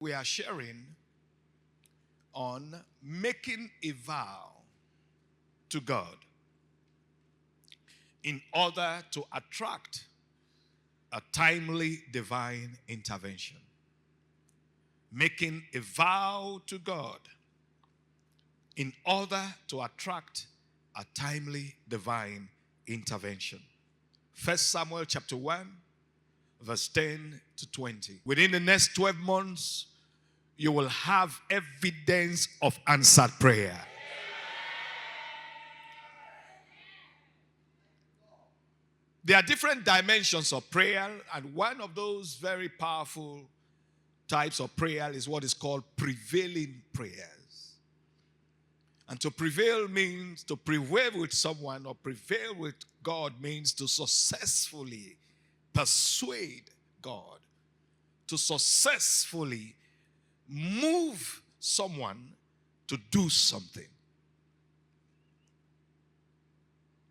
We are sharing on making a vow to God in order to attract a timely divine intervention. Making a vow to God in order to attract a timely divine intervention. 1 Samuel chapter 1, verse 10 to 20. Within the next 12 months, you will have evidence of answered prayer. There are different dimensions of prayer, and one of those very powerful types of prayer is what is called prevailing prayers. And to prevail means to prevail with someone, or prevail with God means to successfully persuade God, to successfully move someone to do something.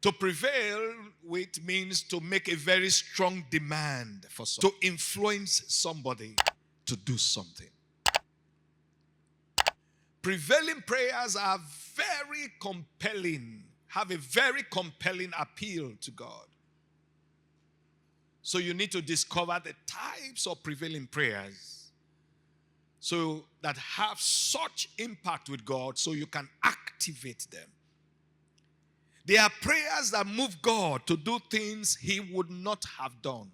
To prevail with means to make a very strong demand for something, to influence somebody to do something. Prevailing prayers are very compelling, have a very compelling appeal to God. So you need to discover the types of prevailing prayers so that have such impact with God so you can activate them. There are prayers that move God to do things he would not have done.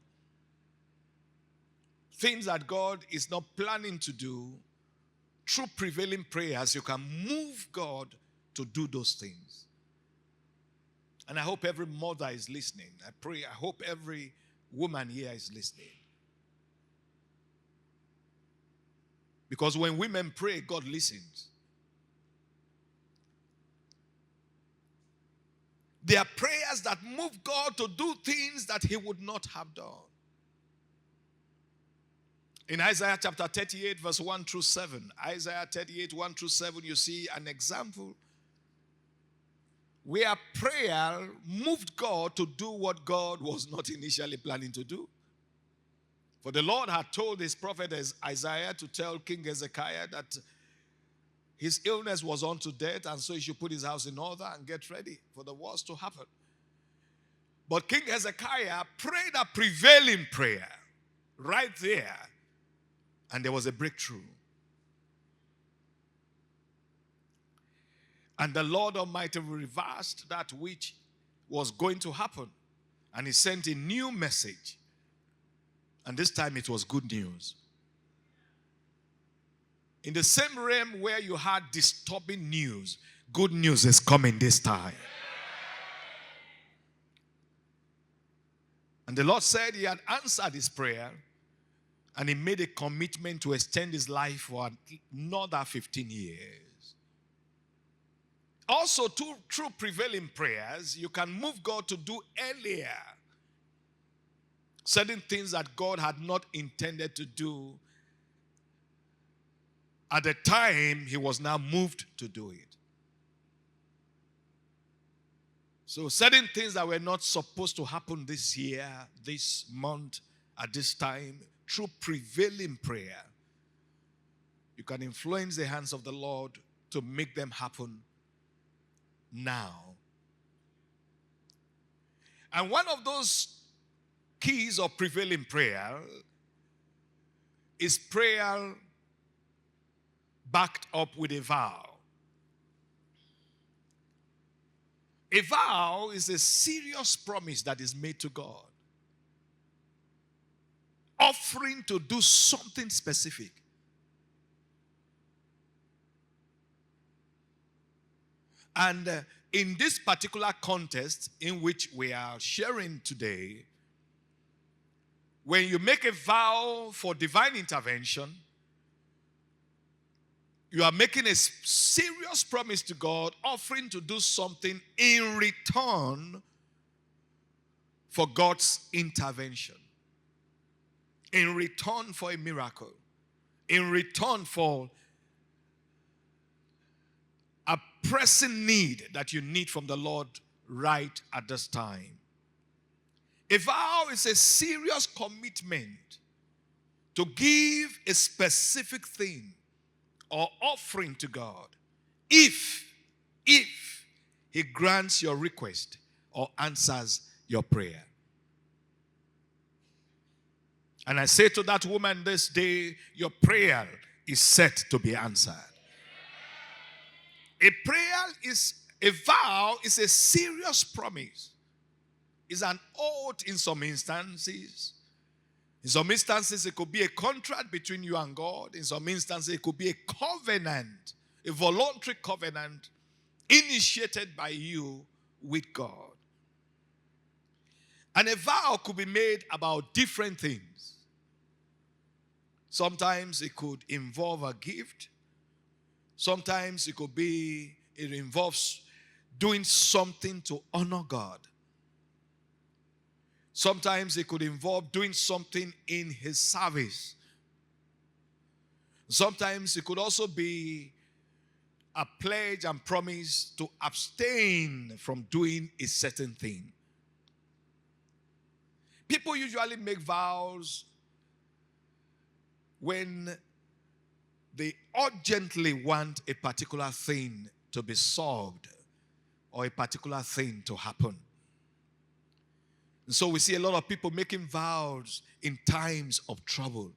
Things that God is not planning to do. Through prevailing prayers, you can move God to do those things. And I hope every mother is listening. I hope every woman here is listening. Because when women pray, God listens. There are prayers that move God to do things that he would not have done. In Isaiah chapter 38, verse 1 through 7, Isaiah 38, 1 through 7, you see an example where prayer moved God to do what God was not initially planning to do. For the Lord had told his prophet Isaiah to tell King Hezekiah that his illness was unto death, and so he should put his house in order and get ready for the worst to happen. But King Hezekiah prayed a prevailing prayer right there, and there was a breakthrough. And the Lord Almighty reversed that which was going to happen, and he sent a new message. And this time it was good news. In the same realm where you had disturbing news, good news is coming this time. And the Lord said he had answered his prayer, and he made a commitment to extend his life for another 15 years. Also, through prevailing prayers, you can move God to do earlier certain things that God had not intended to do at the time he was now moved to do it. So certain things that were not supposed to happen this year, this month, at this time, through prevailing prayer, you can influence the hands of the Lord to make them happen now. And one of those keys of prevailing prayer is prayer backed up with a vow. A vow is a serious promise that is made to God, offering to do something specific. And in this particular context in which we are sharing today, when you make a vow for divine intervention, you are making a serious promise to God, offering to do something in return for God's intervention, in return for a miracle, in return for a pressing need that you need from the Lord right at this time. A vow is a serious commitment to give a specific thing or offering to God if he grants your request or answers your prayer. And I say to that woman this day, your prayer is set to be answered. A vow is a serious promise. It's an oath in some instances. In some instances, it could be a contract between you and God. In some instances, it could be a covenant, a voluntary covenant initiated by you with God. And a vow could be made about different things. Sometimes it could involve a gift. Sometimes it involves doing something to honor God. Sometimes it could involve doing something in his service. Sometimes it could also be a pledge and promise to abstain from doing a certain thing. People usually make vows when they urgently want a particular thing to be solved or a particular thing to happen. And so we see a lot of people making vows in times of trouble.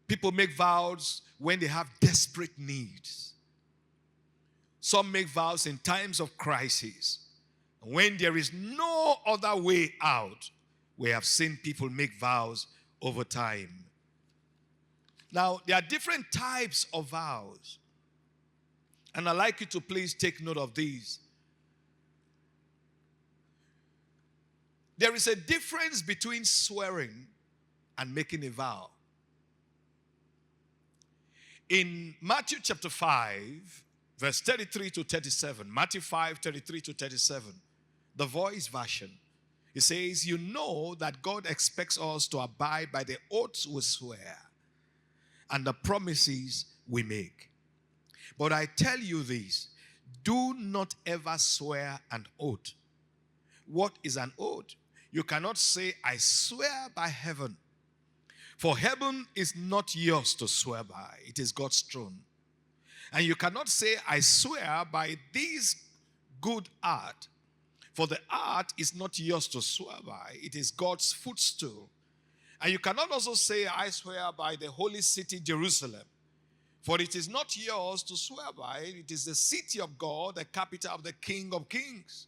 People make vows when they have desperate needs. Some make vows in times of crisis. When there is no other way out, we have seen people make vows over time. Now, there are different types of vows. And I'd like you to please take note of these. There is a difference between swearing and making a vow. In Matthew chapter 5, verse 33 to 37, Matthew 5, 33 to 37, the Voice version, it says, you know that God expects us to abide by the oaths we swear and the promises we make. But I tell you this, do not ever swear an oath. What is an oath? You cannot say, I swear by heaven. For heaven is not yours to swear by. It is God's throne. And you cannot say, I swear by this good art. For the art is not yours to swear by. It is God's footstool. And you cannot also say, I swear by the holy city Jerusalem. For it is not yours to swear by. It is the city of God, the capital of the King of Kings.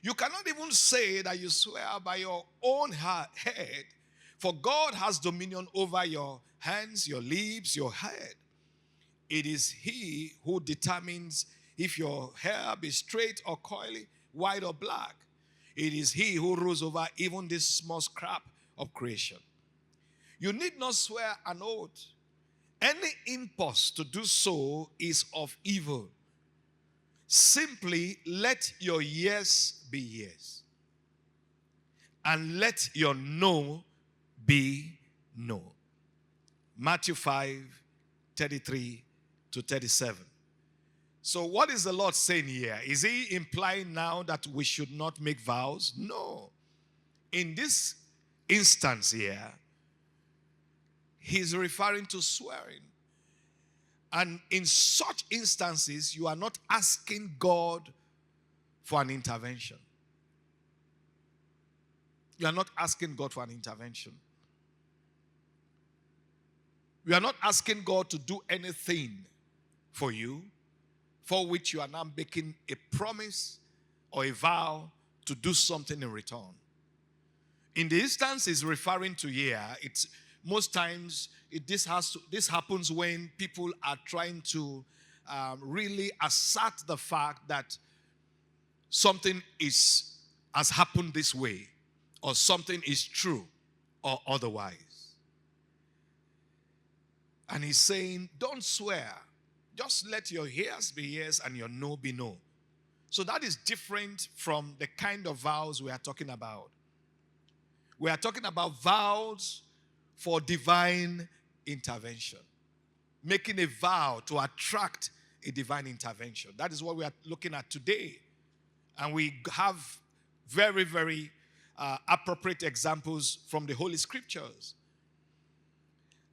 You cannot even say that you swear by your own head, for God has dominion over your hands, your lips, your head. It is He who determines if your hair be straight or coily, white or black. It is He who rules over even this small scrap of creation. You need not swear an oath. Any impulse to do so is of evil. Simply let your yes be yes. And let your no be no. Matthew 5, 33 to 37. So what is the Lord saying here? Is He implying now that we should not make vows? No. In this instance here, He's referring to swearing. And in such instances, you are not asking God for an intervention. You are not asking God for an intervention. You are not asking God to do anything for you for which you are now making a promise or a vow to do something in return. In the instance he's referring to here, it's most times this happens when people are trying to really assert the fact that something has happened this way, or something is true, or otherwise. And he's saying, don't swear. Just let your yes be yes and your no be no. So that is different from the kind of vows we are talking about. We are talking about vows for divine intervention. Making a vow to attract a divine intervention. That is what we are looking at today. And we have very, very appropriate examples from the Holy Scriptures.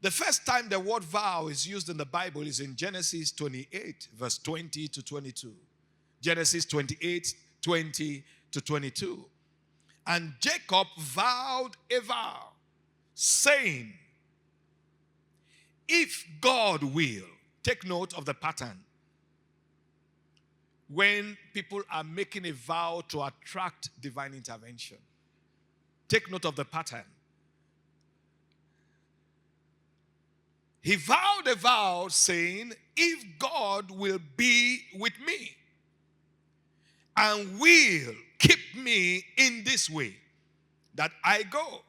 The first time the word vow is used in the Bible is in Genesis 28, verse 20 to 22. Genesis 28, 20 to 22. And Jacob vowed a vow, saying, if God will, take note of the pattern. When people are making a vow to attract divine intervention, take note of the pattern. He vowed a vow saying, if God will be with me and will keep me in this way that I go,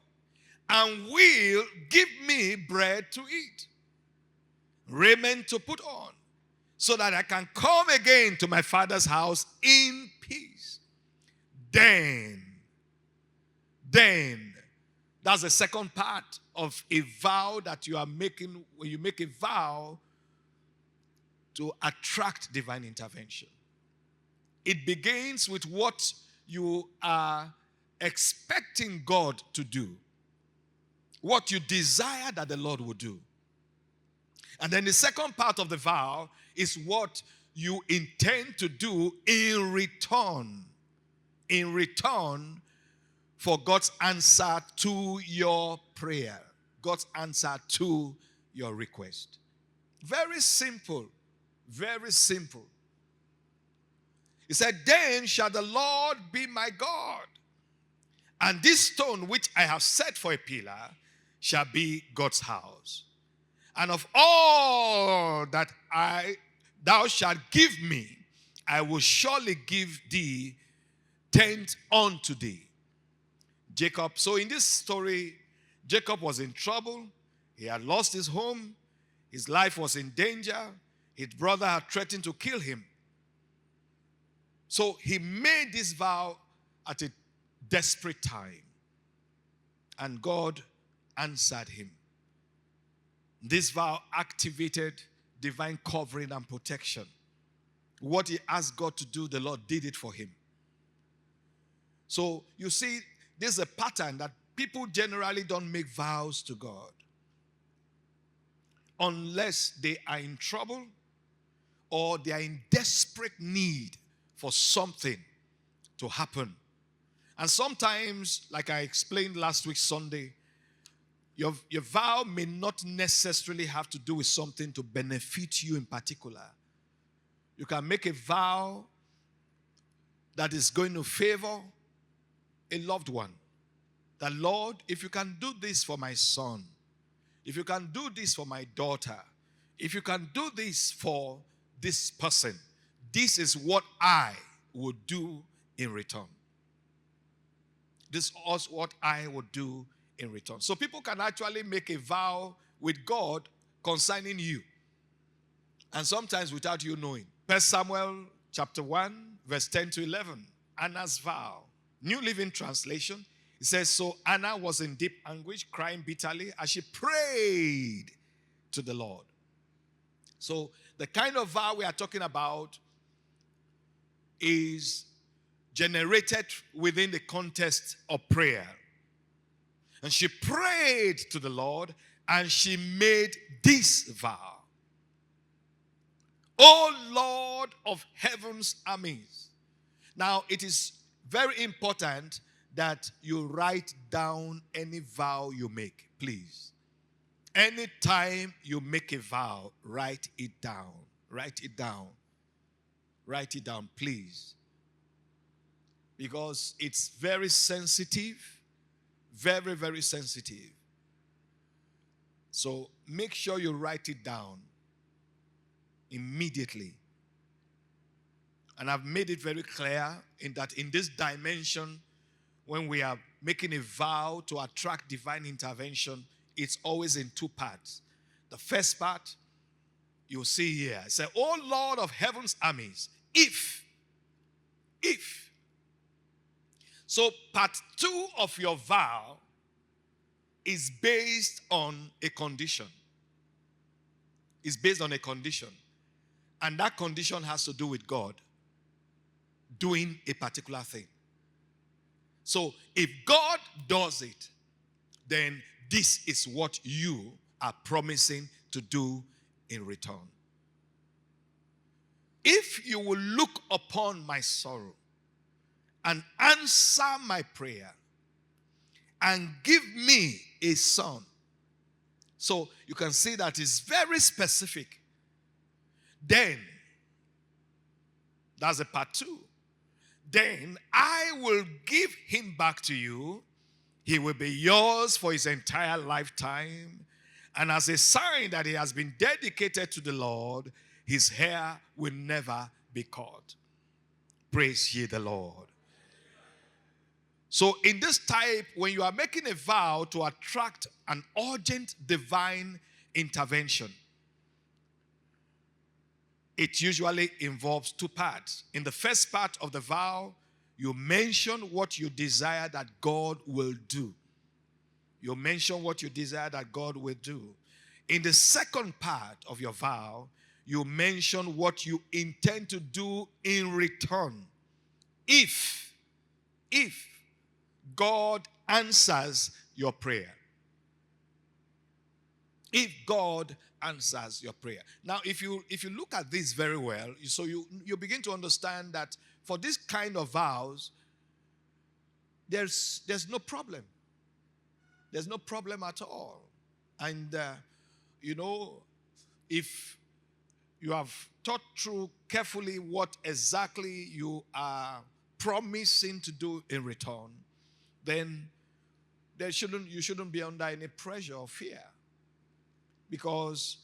and will give me bread to eat, raiment to put on, so that I can come again to my father's house in peace. Then, that's the second part of a vow that you are making when you make a vow to attract divine intervention. It begins with what you are expecting God to do, what you desire that the Lord will do. And then the second part of the vow is what you intend to do in return for God's answer to your prayer, God's answer to your request. Very simple, very simple. He said, then shall the Lord be my God, and this stone which I have set for a pillar shall be God's house. And of all that thou shalt give me, I will surely give thee tenth unto thee. Jacob, so in this story, Jacob was in trouble. He had lost his home. His life was in danger. His brother had threatened to kill him. So he made this vow at a desperate time. And God answered him. This vow activated divine covering and protection. What he asked God to do, the Lord did it for him. So you see, this is a pattern that people generally don't make vows to God unless they are in trouble or they are in desperate need for something to happen. And sometimes, like I explained last week Sunday, your vow may not necessarily have to do with something to benefit you in particular. You can make a vow that is going to favor a loved one. That, Lord, if you can do this for my son, if you can do this for my daughter, if you can do this for this person, this is what I would do in return. This is what I would do in return. So people can actually make a vow with God concerning you. And sometimes without you knowing. 1 Samuel chapter 1, verse 10 to 11. Anna's vow. New Living Translation. It says, so Anna was in deep anguish, crying bitterly as she prayed to the Lord. So the kind of vow we are talking about is generated within the context of prayer. And she prayed to the Lord and she made this vow. O Lord of heaven's armies. Now it is very important that you write down any vow you make, please. Anytime you make a vow, write it down. Write it down. Write it down, please. Because it's very sensitive. Very, very sensitive. So make sure you write it down immediately. And I've made it very clear in that in this dimension, when we are making a vow to attract divine intervention, it's always in two parts. The first part, you'll see here. It says, O Lord of heaven's armies, if. So part 2 of your vow is based on a condition. It's based on a condition. And that condition has to do with God doing a particular thing. So if God does it, then this is what you are promising to do in return. If you will look upon my sorrow and answer my prayer and give me a son. So you can see that it's very specific. Then, that's a part 2. Then I will give him back to you. He will be yours for his entire lifetime. And as a sign that he has been dedicated to the Lord, his hair will never be cut. Praise ye the Lord. So in this type, when you are making a vow to attract an urgent divine intervention, it usually involves 2 parts. In the first part of the vow, you mention what you desire that God will do. You mention what you desire that God will do. In the second part of your vow, you mention what you intend to do in return. If God answers your prayer. If God answers your prayer. Now, if you look at this very well, so you begin to understand that for this kind of vows, there's no problem. There's no problem at all. And, if you have thought through carefully what exactly you are promising to do in return, then you shouldn't be under any pressure or fear. Because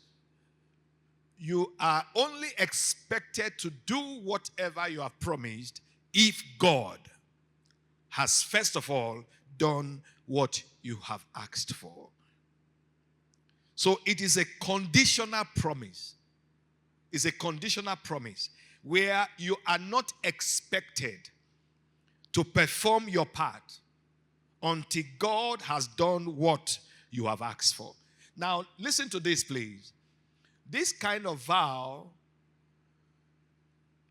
you are only expected to do whatever you have promised if God has first of all done what you have asked for. So it is a conditional promise. It's a conditional promise where you are not expected to perform your part until God has done what you have asked for. Now, listen to this, please. This kind of vow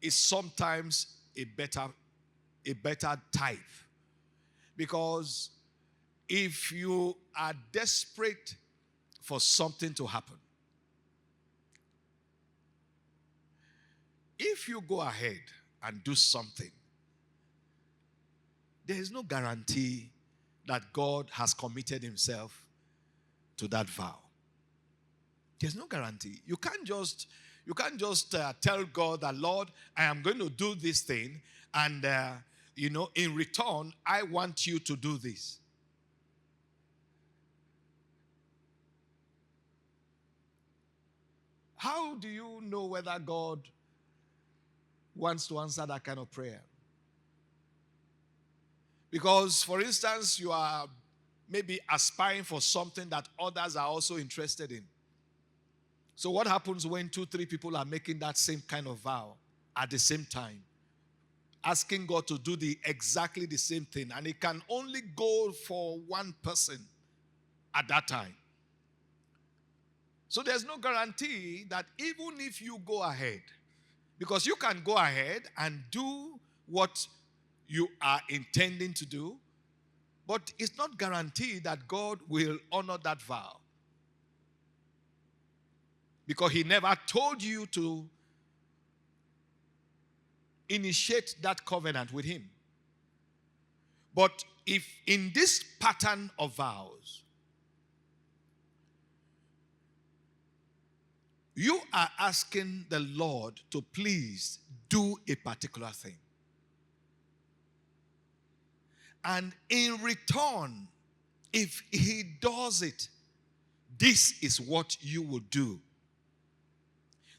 is sometimes a better type. Because if you are desperate for something to happen, if you go ahead and do something, there is no guarantee that God has committed himself to that vow. There's no guarantee. You can't just tell God that, Lord, I am going to do this thing, and in return, I want you to do this. How do you know whether God wants to answer that kind of prayer? Because, for instance, you are maybe aspiring for something that others are also interested in. So what happens when 2-3 people are making that same kind of vow at the same time? Asking God to do exactly the same thing. And it can only go for one person at that time. So there's no guarantee that even if you go ahead, because you can go ahead and do what you are intending to do, but it's not guaranteed that God will honor that vow. Because he never told you to initiate that covenant with him. But if in this pattern of vows, you are asking the Lord to please do a particular thing, and in return, if he does it, this is what you will do.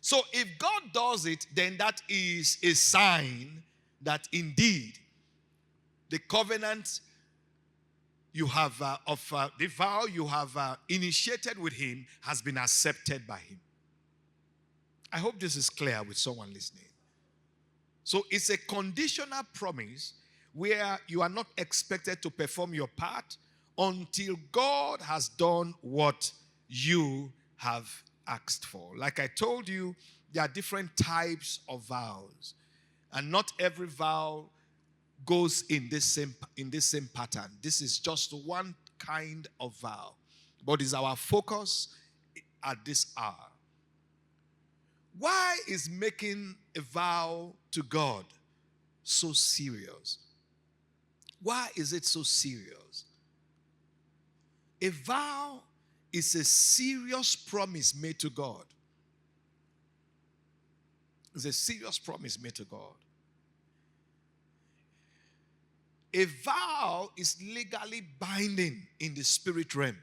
So if God does it, then that is a sign that indeed the covenant you have the vow you have initiated with him has been accepted by him. I hope this is clear with someone listening. So it's a conditional promise where you are not expected to perform your part until God has done what you have asked for. Like I told you, there are different types of vows, and not every vow goes in this same pattern. This is just one kind of vow, but it's our focus at this hour. Why is making a vow to God so serious? Why is it so serious? A vow is a serious promise made to God. It's a serious promise made to God. A vow is legally binding in the spirit realm.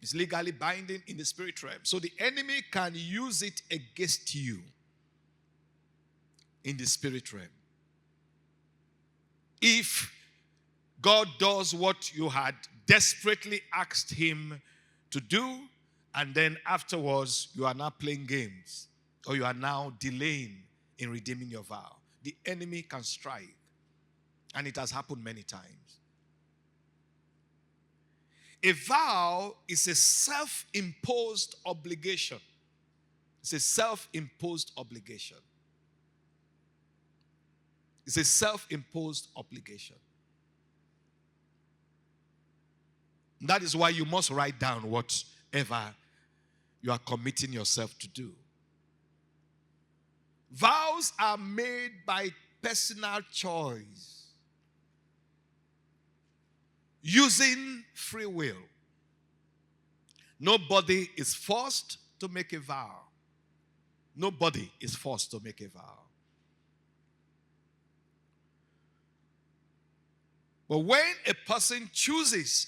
It's legally binding in the spirit realm. So the enemy can use it against you in the spirit realm. If God does what you had desperately asked him to do, and then afterwards you are now playing games, or you are now delaying in redeeming your vow, the enemy can strike. And it has happened many times. A vow is a self-imposed obligation. It's a self-imposed obligation. It's a self-imposed obligation. That is why you must write down whatever you are committing yourself to do. Vows are made by personal choice, using free will. Nobody is forced to make a vow. Nobody is forced to make a vow. But when a person chooses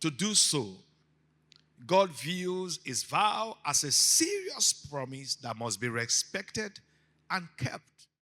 to do so, God views his vow as a serious promise that must be respected and kept.